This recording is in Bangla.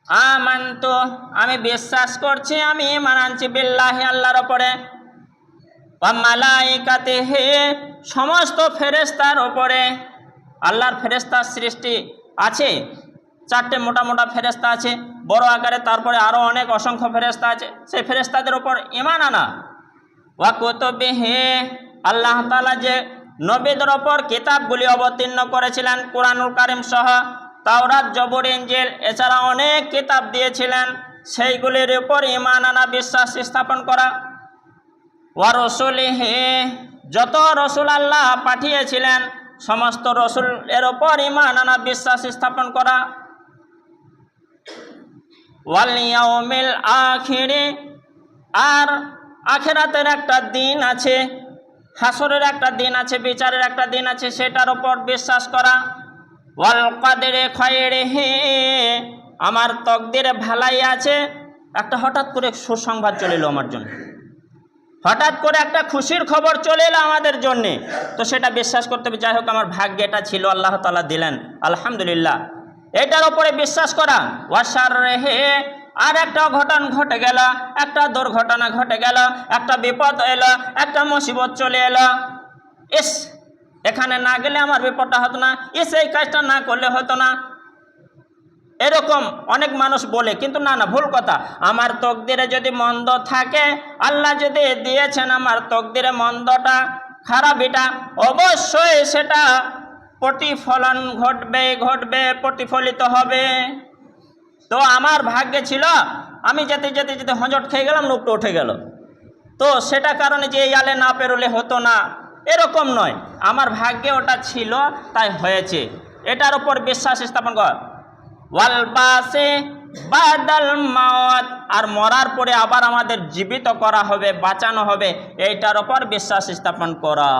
আমানতু আমি বিশ্বাস করছি, আমি ঈমান আনছি বিল্লাহি আল্লাহর উপরে, ওয়া মালাইকাতিহি সমস্ত ফেরেশতার উপরে। আল্লাহর ফেরেশতার সৃষ্টি আছে, চারটে মোটা মোটা ফেরেশতা আছে বড় আকারে, তারপরে আরও অনেক অসংখ্য ফেরেশতা আছে, সেই ফেরেশতাদের উপর ঈমান আনা। ওয়া কুতুবিহি আল্লাহ তাআলা যে নবীদের ওপর কিতাবগুলি অবতীর্ণ করেছিলেন কুরআনুল কারীম সহ, তাওরাত, জবুর, ইনজিল, এছাড়া অনেক কিতাব দিয়েছিলেন, সেইগুলির উপর ঈমান আনা, বিশ্বাস স্থাপন করা। ওয়া রাসূলিহি যত রসুল আল্লাহ পাঠিয়েছিলেন সমস্ত রসুল এর ওপর ঈমান আনা, বিশ্বাস স্থাপন করা। ওয়াল ইয়াউমিল আখিরি আর আখিরাতের একটা দিন আছে, হাসরের একটা দিন আছে, বিচারের একটা দিন আছে, সেটার ওপর বিশ্বাস করা। ওয়াল কদরি খায়রিহি আমার তকদিরে ভালাই আছে। একটা হঠাৎ করে সুসংবাদ চলে এলো আমার জন্য, হঠাৎ করে একটা খুশির খবর চলে এলো আমাদের জন্যে, তো সেটা বিশ্বাস করতে হবে। যাই হোক, আমার ভাগ্যে এটা ছিল, আল্লাহ তাআলা দিলেন, আলহামদুলিল্লাহ, এটার উপরে বিশ্বাস করা। ওয়াশাররিহি আর একটা ঘটন ঘটে গেল, একটা দুর্ঘটনা ঘটে গেল, একটা বিপদ এলো, একটা মুসিবত চলে এলো, ইস এখানে না গেলে আমার বিপদটা হতো না, ইস এই কাজটা না করলে হতো না, এরকম অনেক মানুষ বলে, কিন্তু না না, ভুল কথা। আমার তকদিরে যদি মন্দ থাকে, আল্লাহ যদি দিয়েছেন আমার তকদিরে মন্দটা, খারাপ, এটা অবশ্যই সেটা প্রতিফলন ঘটবে, প্রতিফলিত হবে। তো আমার ভাগ্যে ছিল, আমি যেতে যেতে যেতে হজট খেয়ে গেলাম, নোকটা উঠে গেল, তো সেটা কারণে যে এই আলে না পেরোলে হতো না, এরকম নয়, আমার ভাগ্যে ওটা ছিল, তাই হয়েছে। এটার উপর বিশ্বাস স্থাপন কর। ওয়াল বাসে বাদাল মাওয়াত আর মরার পরে আবার আমাদের জীবিত করা হবে, বাঁচানো হবে, এইটার উপর বিশ্বাস স্থাপন করা।